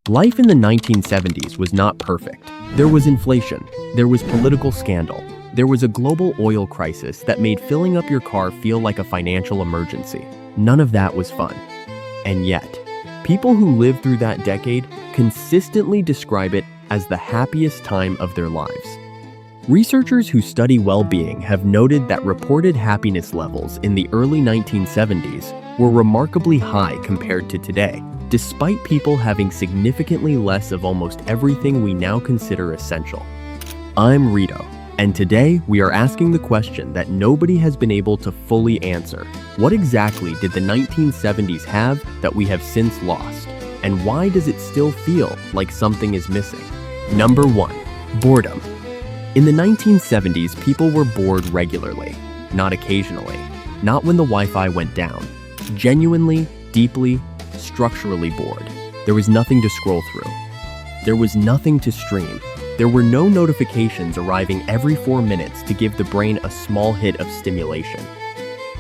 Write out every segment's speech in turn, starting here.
Life in the 1970s was not perfect. There was inflation, there was political scandal, there was a global oil crisis that made filling up your car feel like a financial emergency. None of that was fun. And yet, people who lived through that decade consistently describe it as the happiest time of their lives. Researchers who study well-being have noted that reported happiness levels in the early 1970s were remarkably high compared to today, despite people having significantly less of almost everything we now consider essential. I'm Reto, and today we are asking the question that nobody has been able to fully answer. What exactly did the 1970s have that we have since lost? And why does it still feel like something is missing? Number 1. Boredom. In the 1970s, people were bored regularly, not occasionally, not when the Wi-Fi went down. Genuinely, deeply, structurally bored. There was nothing to scroll through. There was nothing to stream. There were no notifications arriving every 4 minutes to give the brain a small hit of stimulation.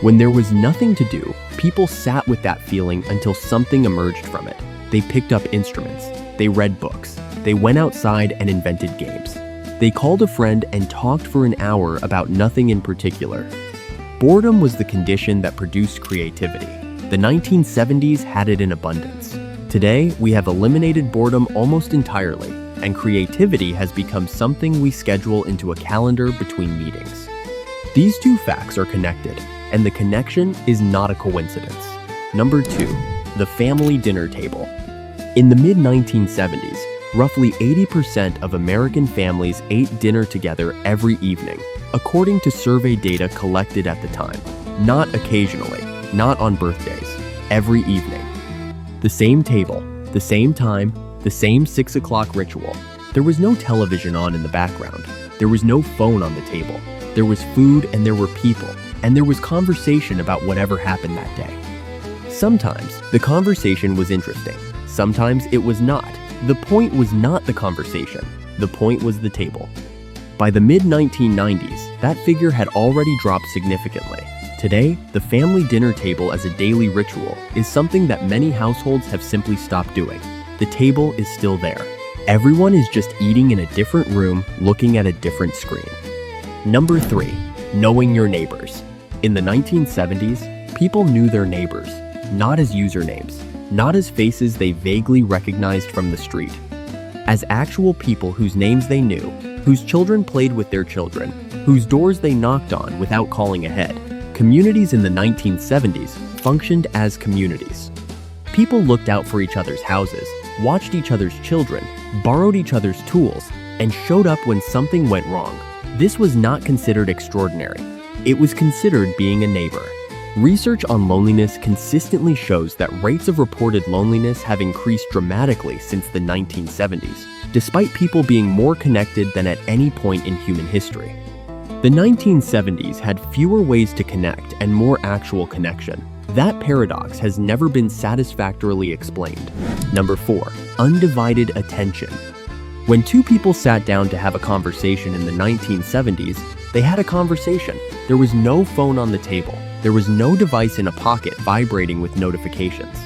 When there was nothing to do, people sat with that feeling until something emerged from it. They picked up instruments. They read books. They went outside and invented games. They called a friend and talked for an hour about nothing in particular. Boredom was the condition that produced creativity. The 1970s had it in abundance. Today, we have eliminated boredom almost entirely, and creativity has become something we schedule into a calendar between meetings. These two facts are connected, and the connection is not a coincidence. Number 2, the family dinner table. In the mid-1970s, roughly 80% of American families ate dinner together every evening, according to survey data collected at the time. Not occasionally, not on birthdays, every evening. The same table, the same time, the same 6 o'clock ritual. There was no television on in the background. There was no phone on the table. There was food and there were people, and there was conversation about whatever happened that day. Sometimes the conversation was interesting. Sometimes it was not. The point was not the conversation. The point was the table. By the mid-1990s, that figure had already dropped significantly. Today, the family dinner table as a daily ritual is something that many households have simply stopped doing. The table is still there. Everyone is just eating in a different room, looking at a different screen. Number 3, knowing your neighbors. In the 1970s, people knew their neighbors, not as usernames, not as faces they vaguely recognized from the street, as actual people whose names they knew, whose children played with their children, whose doors they knocked on without calling ahead. Communities in the 1970s functioned as communities. People looked out for each other's houses, watched each other's children, borrowed each other's tools, and showed up when something went wrong. This was not considered extraordinary. It was considered being a neighbor. Research on loneliness consistently shows that rates of reported loneliness have increased dramatically since the 1970s, despite people being more connected than at any point in human history. The 1970s had fewer ways to connect and more actual connection. That paradox has never been satisfactorily explained. Number 4, undivided attention. When two people sat down to have a conversation in the 1970s, they had a conversation. There was no phone on the table. There was no device in a pocket vibrating with notifications.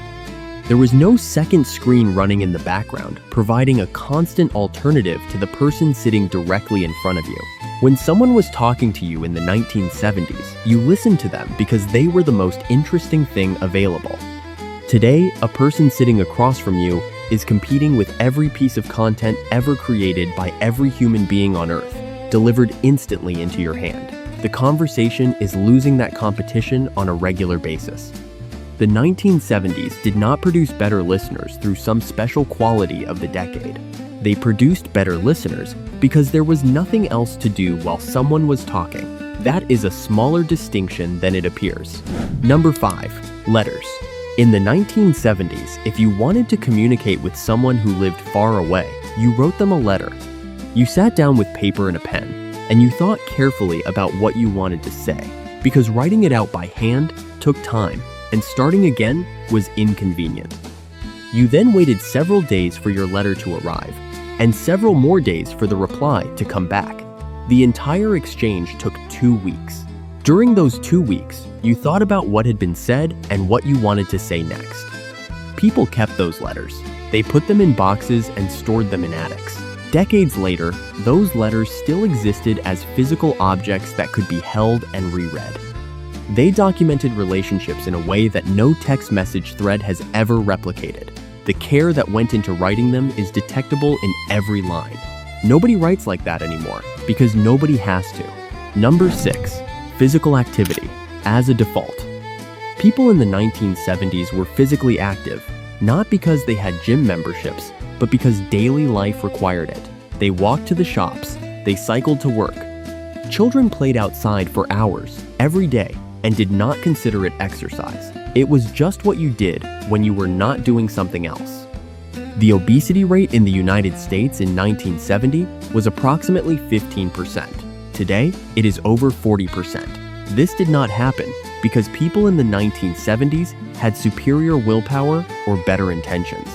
There was no second screen running in the background, providing a constant alternative to the person sitting directly in front of you. When someone was talking to you in the 1970s, you listened to them because they were the most interesting thing available. Today, a person sitting across from you is competing with every piece of content ever created by every human being on Earth, delivered instantly into your hand. The conversation is losing that competition on a regular basis. The 1970s did not produce better listeners through some special quality of the decade. They produced better listeners because there was nothing else to do while someone was talking. That is a smaller distinction than it appears. Number 5, letters. In the 1970s, if you wanted to communicate with someone who lived far away, you wrote them a letter. You sat down with paper and a pen, and you thought carefully about what you wanted to say, because writing it out by hand took time, and starting again was inconvenient. You then waited several days for your letter to arrive, and several more days for the reply to come back. The entire exchange took 2 weeks. During those 2 weeks, you thought about what had been said and what you wanted to say next. People kept those letters. They put them in boxes and stored them in attics. Decades later, those letters still existed as physical objects that could be held and reread. They documented relationships in a way that no text message thread has ever replicated. The care that went into writing them is detectable in every line. Nobody writes like that anymore because nobody has to. Number 6. Physical activity as a default. People in the 1970s were physically active, not because they had gym memberships, but because daily life required it. They walked to the shops, they cycled to work. Children played outside for hours, every day, and did not consider it exercise. It was just what you did when you were not doing something else. The obesity rate in the United States in 1970 was approximately 15%. Today, it is over 40%. This did not happen because people in the 1970s had superior willpower or better intentions.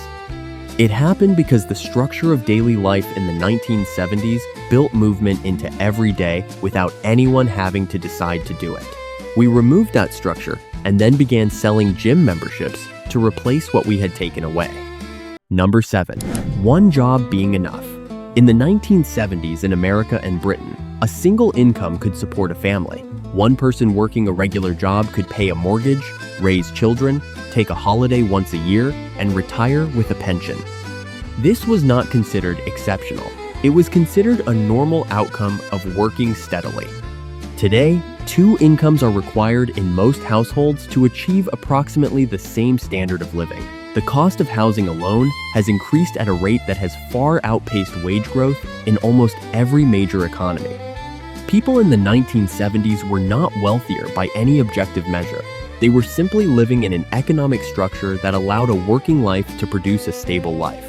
It happened because the structure of daily life in the 1970s built movement into every day without anyone having to decide to do it. We removed that structure and then began selling gym memberships to replace what we had taken away. Number 7. One job being enough. In the 1970s in America and Britain, a single income could support a family. One person working a regular job could pay a mortgage, raise children, take a holiday once a year, and retire with a pension. This was not considered exceptional. It was considered a normal outcome of working steadily. Today, 2 incomes are required in most households to achieve approximately the same standard of living. The cost of housing alone has increased at a rate that has far outpaced wage growth in almost every major economy. People in the 1970s were not wealthier by any objective measure. They were simply living in an economic structure that allowed a working life to produce a stable life.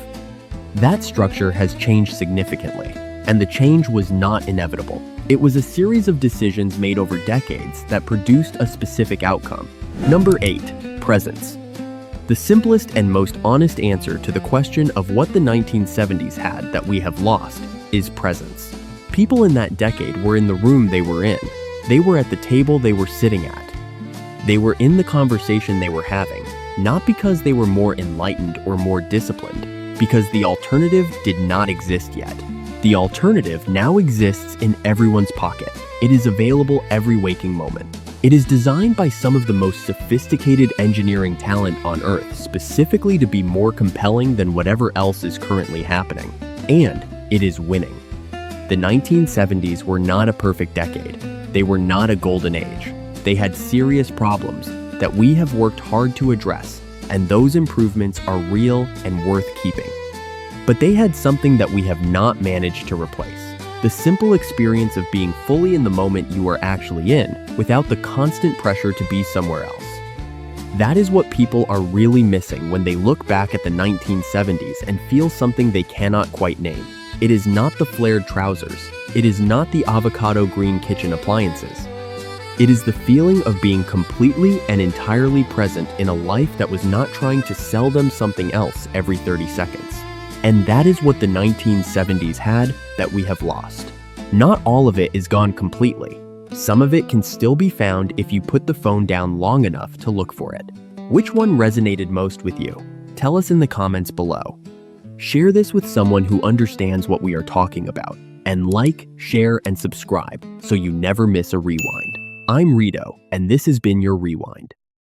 That structure has changed significantly, and the change was not inevitable. It was a series of decisions made over decades that produced a specific outcome. Number 8. Presence. The simplest and most honest answer to the question of what the 1970s had that we have lost is presence. People in that decade were in the room they were in. They were at the table they were sitting at. They were in the conversation they were having, not because they were more enlightened or more disciplined, because the alternative did not exist yet. The alternative now exists in everyone's pocket. It is available every waking moment. It is designed by some of the most sophisticated engineering talent on Earth specifically to be more compelling than whatever else is currently happening. And it is winning. The 1970s were not a perfect decade. They were not a golden age. They had serious problems that we have worked hard to address, and those improvements are real and worth keeping. But they had something that we have not managed to replace. The simple experience of being fully in the moment you are actually in without the constant pressure to be somewhere else. That is what people are really missing when they look back at the 1970s and feel something they cannot quite name. It is not the flared trousers. It is not the avocado green kitchen appliances. It is the feeling of being completely and entirely present in a life that was not trying to sell them something else every 30 seconds. And that is what the 1970s had that we have lost. Not all of it is gone completely. Some of it can still be found if you put the phone down long enough to look for it. Which one resonated most with you? Tell us in the comments below. Share this with someone who understands what we are talking about. And like, share, and subscribe so you never miss a rewind. I'm Reto, and this has been your Rewind.